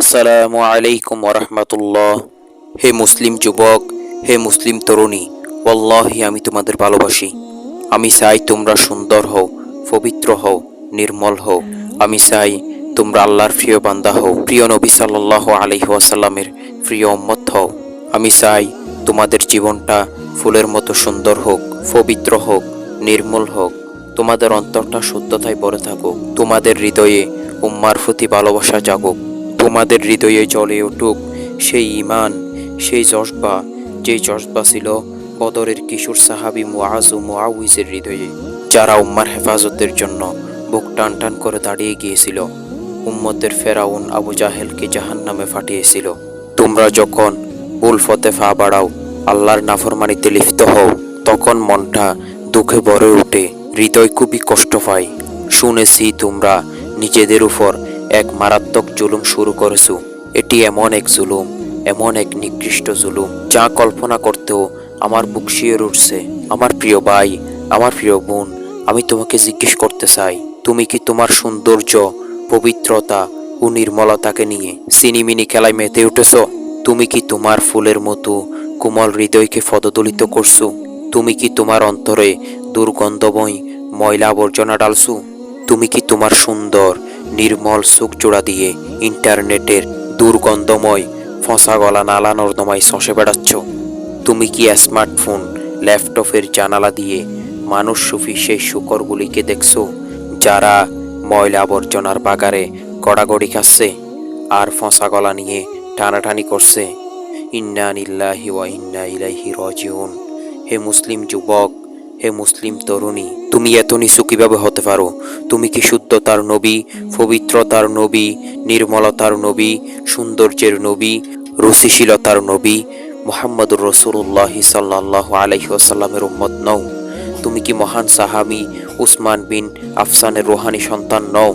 আসসালামু আলাইকুম ওরহমতুল্লাহ। হে মুসলিম যুবক, হে মুসলিম তরুণী, ওয়াল্লাহি আমি তোমাদের ভালোবাসি। আমি চাই তোমরা সুন্দর হও, পবিত্র হও, নির্মল হও। আমি চাই তোমরা আল্লাহর প্রিয় বান্দা হও, প্রিয় নবী সাল্লাল্লাহু আলাইহি ওয়াসাল্লামের প্রিয় উম্মত হও। আমি চাই তোমাদের জীবনটা ফুলের মতো সুন্দর হোক, পবিত্র হোক, নির্মল হোক। তোমাদের অন্তরটা শুদ্ধতায় ভরে থাকুক, তোমাদের হৃদয়ে উম্মার প্রতি ভালোবাসা জাগুক, তোমাদের হৃদয়ে জ্বলে উঠুক সেই ঈমান, সেই জজবা, যেই জজবা ছিল বদরের কিশোর সাহাবী মুআজ ও মুআউইজের হৃদয়ে, যারা উম্মার হেফাজতের জন্য বুক টান টান করে দাঁড়িয়ে গিয়েছিল, উম্মতের ফেরাউন আবু জাহেলকে জাহান্নামে পাঠিয়েছিল। তোমরা যখন ভুল পথে পা বাড়াও, আল্লাহর নাফরমানিতে লিপ্ত হও, তখন মনটা দুঃখে ভরে ওঠে, হৃদয় খুবই কষ্ট পায়। শুনেছি তোমরা নিজেদের উপর এক মারাত্মক জুলুম শুরু করেছো। এটি এমন এক জুলুম, এমন এক নিকৃষ্ট জুলুম, যা কল্পনা করতেও আমার বুক শিহরে উঠছে। আমার প্রিয় ভাই, আমার প্রিয় বোন, আমি তোমাকে জিজ্ঞেস করতে চাই, তুমি কি তোমার সৌন্দর্য, পবিত্রতা ও নির্মলতাকে নিয়ে সিনিমিনি খেলায় মেতে উঠেছ? তুমি কি তোমার ফুলের মতো কোমল হৃদয়কে পদদলিত করছো? তুমি কি তোমার অন্তরে দুর্গন্ধময় ময়লা আবর্জনা ডালছো? তুমি কি তোমার সুন্দর নির্মল চোখ জোড়া দিয়ে ইন্টারনেটের দুর্গন্ধময় ফসা গলা নালা নর্দমায় শসে বেড়াচ্ছ? তুমি কি স্মার্টফোন, ল্যাপটপের জানালা দিয়ে মানুষ সুফি সেই শুকরগুলিকে দেখছো, যারা ময়লা আবর্জনার বাগারে গড়াগড়ি খাচ্ছে আর ফসা গলা নিয়ে টানাটানি করছে? ইন্না লিল্লাহি ওয়া ইন্না ইলাইহি রাজিউন। হে মুসলিম যুবক, হে মুসলিম তরুণী, তুমি এত নিচু কিভাবে হতে পারো? তুমি কি শুদ্ধতার নবী, পবিত্রতার নবী, নির্মলতার নবী, সৌন্দর্যের নবী, রুচিশীলতার নবী মুহাম্মদুর রাসূলুল্লাহ সাল্লাল্লাহু আলাইহি ওয়াসাল্লামের উম্মত নও? তুমি কি মহান সাহাবী উসমান বিন আফসানের রুহানি সন্তান নও,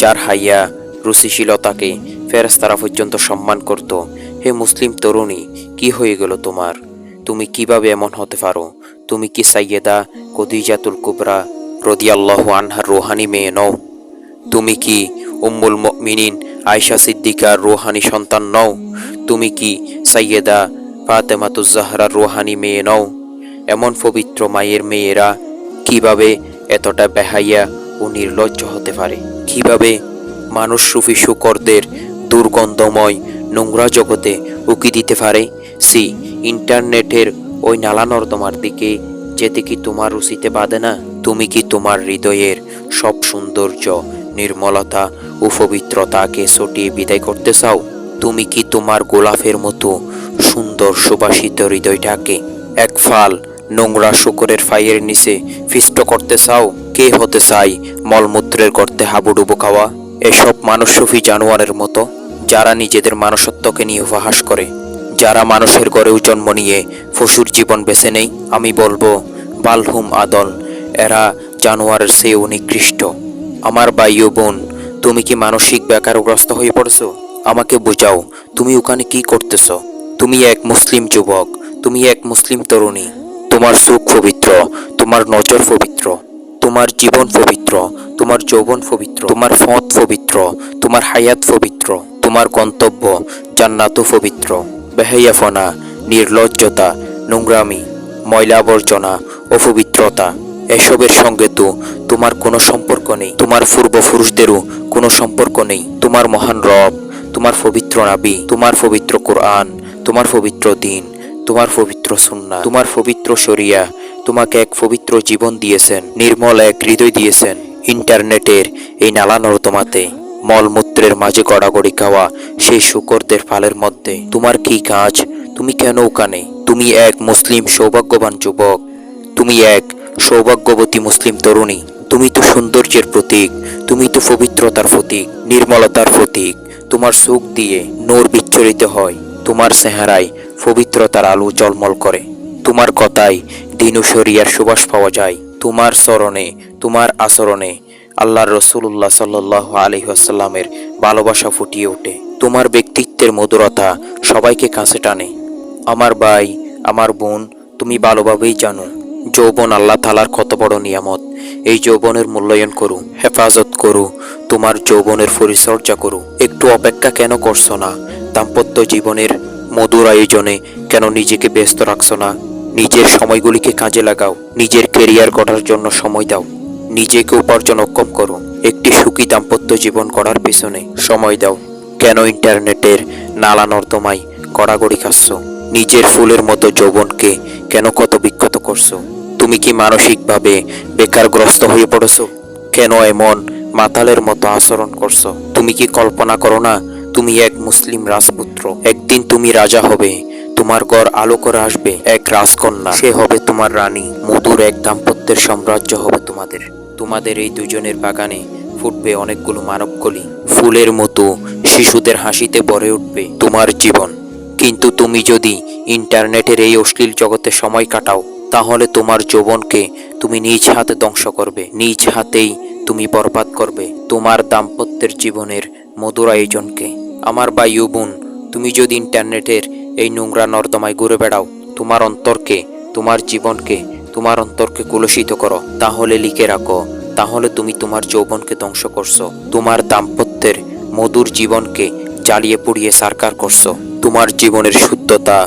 যার হাইয়া রুচিশীলতাকে ফেরেশতারা পর্যন্ত সম্মান করত? হে মুসলিম তরুণী, কি হয়ে গেল তোমার? তুমি কিভাবে এমন হতে পারো? তুমি কি সাইয়েদা খদিজাতুল কুবরা রাদিয়াল্লাহু আনহার রুহানি মেয়ে নও? তুমি কি উম্মুল মুমিনিন আয়েশা সিদ্দিকার রুহানি সন্তান নও? তুমি কি সাইয়েদা ফাতেমাতুজ জাহরার রুহানি মেয়ে নও? এমন পবিত্র মায়ের মেয়েরা কিভাবে এতটা বেহাইয়া ও নির্লজ্জ হতে পারে? কিভাবে মানুষ রূপী শুকরদের দুর্গন্ধময় নোংরা জগতে উকি দিতে পারে? সি, ইন্টারনেটের ওই নালা নর্দমার দিকে যেতে কি তোমার রুচিতে বাঁধে না? তুমি কি তোমার হৃদয়ের সব সৌন্দর্য, নির্মলতা ও পবিত্রতাকে সটিয়ে বিদায় করতে চাও? তুমি কি তোমার গোলাপের মতো সুন্দর সুবাসিত হৃদয়টাকে এক ফাল নোংরা শুকরের ফাইয়ের নিচে ফিষ্ট করতে চাও? কে হতে চাই মলমূত্রের গর্তে হাবুডুবু খাওয়া এসব মানুষরূপী জানোয়ারের মতো, যারা নিজেদের মানুষত্বকে নিয়ে উপহাস করে, যারা মানুষের ঘরেও জন্ম নিয়ে পশুর জীবন বেছে নেই? আমি বলবো, বালহুম আদল, এরা জানোয়ারের চেয়েও নিকৃষ্ট। আমার ভাই ও বোন, তুমি কি মানসিক বেকারগ্রস্ত হয়ে পড়ছো? আমাকে বোঝাও, তুমি ওখানে কি করতেছ? তুমি এক মুসলিম যুবক, তুমি এক মুসলিম তরুণী। তোমার চোখ পবিত্র, তোমার নজর পবিত্র, তোমার জীবন পবিত্র, তোমার যৌবন পবিত্র, তোমার পথ পবিত্র, তোমার হায়াত পবিত্র, তোমার গন্তব্য জান্নাতও পবিত্র। বেহাইয়াফনা, নির্লজ্জতা, নোংরামি, ময়লা আবর্জনা, অপবিত্রতা এসবের সঙ্গে তো তোমার কোনো সম্পর্ক নেই। তোমার পূর্বপুরুষদেরও কোনো সম্পর্ক নেই। তোমার মহান রব, তোমার পবিত্র নাবী, তোমার পবিত্র কোরআন, তোমার পবিত্র দিন, তোমার পবিত্র সুন্নাহ, তোমার পবিত্র শরিয়া তোমাকে এক পবিত্র জীবন দিয়েছেন, নির্মল এক হৃদয় দিয়েছেন। ইন্টারনেটের এই নালা নর্দমাতে মলমূত্রের মাঝে গড়াগড়ি খাওয়া সেই শুকরদের ফালের মধ্যে তোমার কি কাজ? তুমি কেন ওখানে? তুমি এক মুসলিম সৌভাগ্যবান যুবক, তুমি এক সৌভাগ্যবতী মুসলিম তরুণী। তুমি তো সৌন্দর্যের প্রতীক, তুমি তো পবিত্রতার প্রতীক, নির্মলতার প্রতীক। তোমার চোখ দিয়ে নূর বিচ্ছরিত হয়, তোমার চেহারায় পবিত্রতার আলো ঝলমল করে, তোমার কথায় দিন ও শরিয়ার সুবাস পাওয়া যায়, তোমার চরণে, তোমার আচরণে আল্লাহর রাসূলুল্লাহ সাল্লাল্লাহু আলাইহি ওয়াসাল্লামের ভালোবাসা ফুটিয়ে ওঠে। তোমার ব্যক্তিত্বের মধুরতা সবাইকে কাছে টানে। আমার ভাই, আমার বোন, তুমি ভালোভাবেই জানো, যৌবন আল্লাহ তাআলার কত বড় নিয়ামত। এই যৌবনের মূল্যায়ন করো, হেফাজত করো, তোমার যৌবনের পরিচর্যা করো। একটু অপেক্ষা কেন করছো না? দাম্পত্য জীবনের মধুর আয়োজনে কেন নিজেকে ব্যস্ত রাখছো না? নিজের সময়গুলিকে কাজে লাগাও, নিজের কেরিয়ার গড়ার জন্য সময় দাও, নিজেকে উপার্জনক্ষম করো। একটি সুখী দাম্পত্য জীবন গড়ার পিছনে সময় দাও। কেন ইন্টারনেটের নালা নর্দমায় গড়াগড়ি খাচ্ছ? নিজের ফুলের মতো যৌবনকে কেন কত বিক্ষত করছো? তুমি কি মানসিকভাবে বেকারগ্রস্ত হয়ে পড়েছো? কেন এমন মাতালের মতো আচরণ করছো? তুমি কি কল্পনা করো না তুমি এক মুসলিম রাজপুত্র? একদিন তুমি রাজা হবে, তোমার ঘর আলো করে আসবে এক রাজকন্যা, সে হবে তোমার রানী। মধুর এক দাম্পত্যের সাম্রাজ্য হবে তোমাদের। তোমাদের এই দুজনের বাগানে ফুটবে অনেকগুলো মানবকলি, ফুলের মতো শিশুদের হাসিতে ভরে উঠবে তোমার জীবন। কিন্তু তুমি যদি ইন্টারনেটের এই অশ্লীল জগতে সময় কাটাও, তাহলে তোমার যৌবনকে তুমি নিজ হাতে ধ্বংস করবে, নিজ হাতেই তুমি বরবাদ করবে তোমার দাম্পত্যের জীবনের মধুর আয়োজনকে। আমার ভাই ও বোন, তুমি যদি ইন্টারনেটের এই নোংরা নর্দমায় ঘুরে বেড়াও, তোমার অন্তরকে, তোমার জীবনকে, তোমার অন্তরকে কলুষিত করো, তাহলে লিখে রাখো, তাহলে তুমি তোমার যৌবনকে ধ্বংস করছো, তোমার দাম্পত্যের মধুর জীবনকে জ্বালিয়ে পুড়িয়ে সারকার করছো। তোমার জীবনের শুদ্ধতা,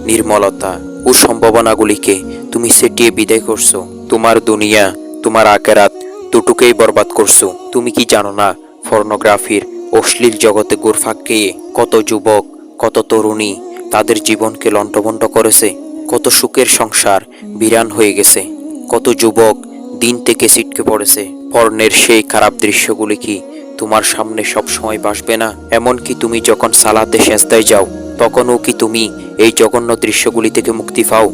নির্মলতা ও সম্ভাবনাগুলিকে তুমি সেটিয়ে বিদায় করছো। তোমার দুনিয়া, তোমার আখেরাত দুটোকেই বরবাদ করছো। তুমি কি জানো না, পর্নোগ্রাফির অশ্লীল জগতে গোরফাক গিয়ে কত যুবক, কত তরুণী তাদের জীবনকে লণ্ডভণ্ড করেছে? কত সুখের সংসার বিরান হয়ে গেছে, কত যুবক দিন থেকে ছিটকে পড়েছে। পর্নের সেই খারাপ দৃশ্যগুলি কি তোমার সামনে সব সময় ভাসবে না? এমনকি তুমি যখন সালাতে সেজদায় যাও, তখনও কি তুমি এই জঘন্য দৃশ্যগুলি থেকে মুক্তি পাও?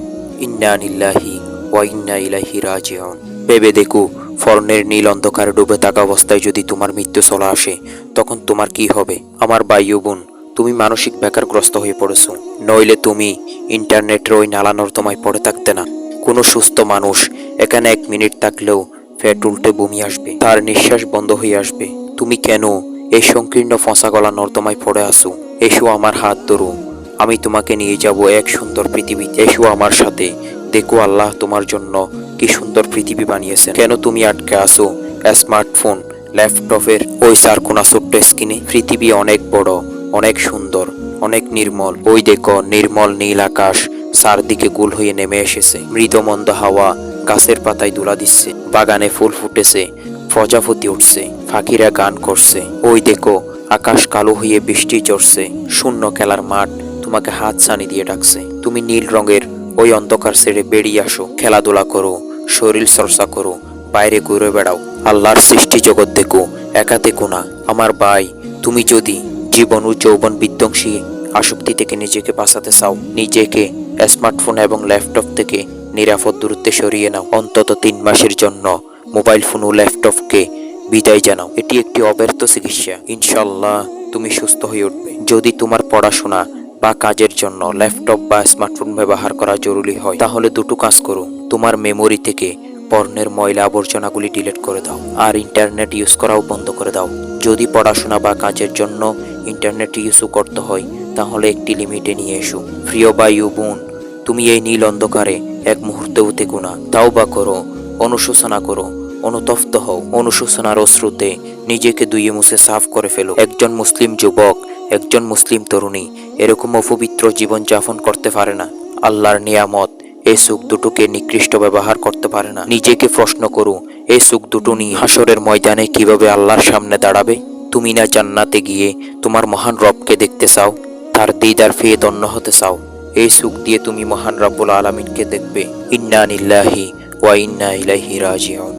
ইন্না লিল্লাহি ওয়া ইন্না ইলাইহি রাজিউন। ভেবে দেখো, পর্নের নীল অন্ধকারে ডুবে থাকা অবস্থায় যদি তোমার মৃত্যু চলে আসে, তখন তোমার কি হবে? আমার ভাই ও বোন, তুমি মানসিক বেকারগ্রস্ত হয়ে পড়েছো, নইলে তুমি ইন্টারনেটের ওই নালা নর্দমায় পড়ে থাকতে না। কোনো সুস্থ মানুষ এখানে 1 মিনিট থাকলেও পেট উল্টে বমি আসবে, তার নিঃশ্বাস বন্ধ হয়ে আসবে। তুমি কেন এই সংকীর্ণ ফসা গলা নর্দমায় পড়ে আসো? এসো আমার হাত ধরো, আমি তোমাকে নিয়ে যাব এক সুন্দর পৃথিবীতে। এসো আমার সাথে, দেখো আল্লাহ তোমার জন্য কি সুন্দর পৃথিবী বানিয়েছেন। কেন তুমি আটকে আসো স্মার্টফোন, ল্যাপটপের ওই চারকোনা ছোট্ট স্ক্রিনে? পৃথিবী অনেক বড়, অনেক সুন্দর, অনেক নির্মল। ওই দেখো নির্মল নীল আকাশ চারদিকে গোল হয়ে নেমে এসেছে, মৃদমন্দ হাওয়া গাছের পাতায় দোলা দিচ্ছে, বাগানে ফুল ফুটেছে, প্রজাপতি উঠছে, পাখিরা গান করছে। ওই দেখো আকাশ কালো হয়ে বৃষ্টি ঝরছে, শূন্য খেলার মাঠ তোমাকে হাত ছানি দিয়ে ডাকছে। তুমি নীল রঙের ওই অন্ধকার ছেড়ে বেরিয়ে আসো, খেলাধুলা করো, শরীর চর্চা করো, বাইরে ঘুরে বেড়াও, আল্লাহর সৃষ্টি জগৎ দেখো, একা দেখো না। আমার ভাই, তুমি যদি জীবন ও যৌবন বিধ্বংসী আসক্তি থেকে নিজেকে বাঁচাতে চাও, নিজেকে স্মার্টফোন এবং ল্যাপটপ থেকে নিরাপদ দূরত্বে সরিয়ে নাও। অন্তত 3 মাসের জন্য মোবাইল ফোন ও ল্যাপটপকে বিদায় জানাও। এটি একটি অব্যর্থ চিকিৎসা, ইনশাল্লাহ তুমি সুস্থ হয়ে উঠবে। যদি তোমার পড়াশোনা বা কাজের জন্য ল্যাপটপ বা স্মার্টফোন ব্যবহার করা জরুরি হয়, তাহলে দুটো কাজ করো। তোমার মেমোরি থেকে পর্নের ময়লা আবর্জনাগুলি ডিলিট করে দাও, আর ইন্টারনেট ইউজ করাও বন্ধ করে দাও। যদি পড়াশোনা বা কাজের জন্য ইন্টারনেট ইউজ করতে হয়, তাহলে একটি লিমিটে নিয়ে এসো। প্রিয় ভাই ও বোন, তুমি এই নীল অন্ধকারে এক মুহূর্তেও থেকো না। তাওবা করো, অনুশোচনা করো, অনুতপ্ত হও। অনুশোচনার অশ্রুতে নিজেকে ধুয়ে মুছে সাফ করে ফেলো। একজন মুসলিম যুবক, একজন মুসলিম তরুণী এরকম অপবিত্র জীবন যাপন করতে পারে না। আল্লাহর নিয়ামত এই সুখ দুটোকে নিকৃষ্ট ব্যবহার করতে পারে না। নিজেকে প্রশ্ন করো, এই সুখ দুটো নিয়ে হাসরের ময়দানে কিভাবে আল্লাহর সামনে দাঁড়াবে? তুমি না জান্নাতে গিয়ে তোমার মহান রবকে দেখতে চাও, তার দিদার পেয়ে ধন্য হতে চাও? এই সুখ দিয়ে তুমি মহান রব্বুল আলামিনকে দেখবে। ইন্না লিল্লাহি ওয়া ইন্না ইলাইহি রাজিউন।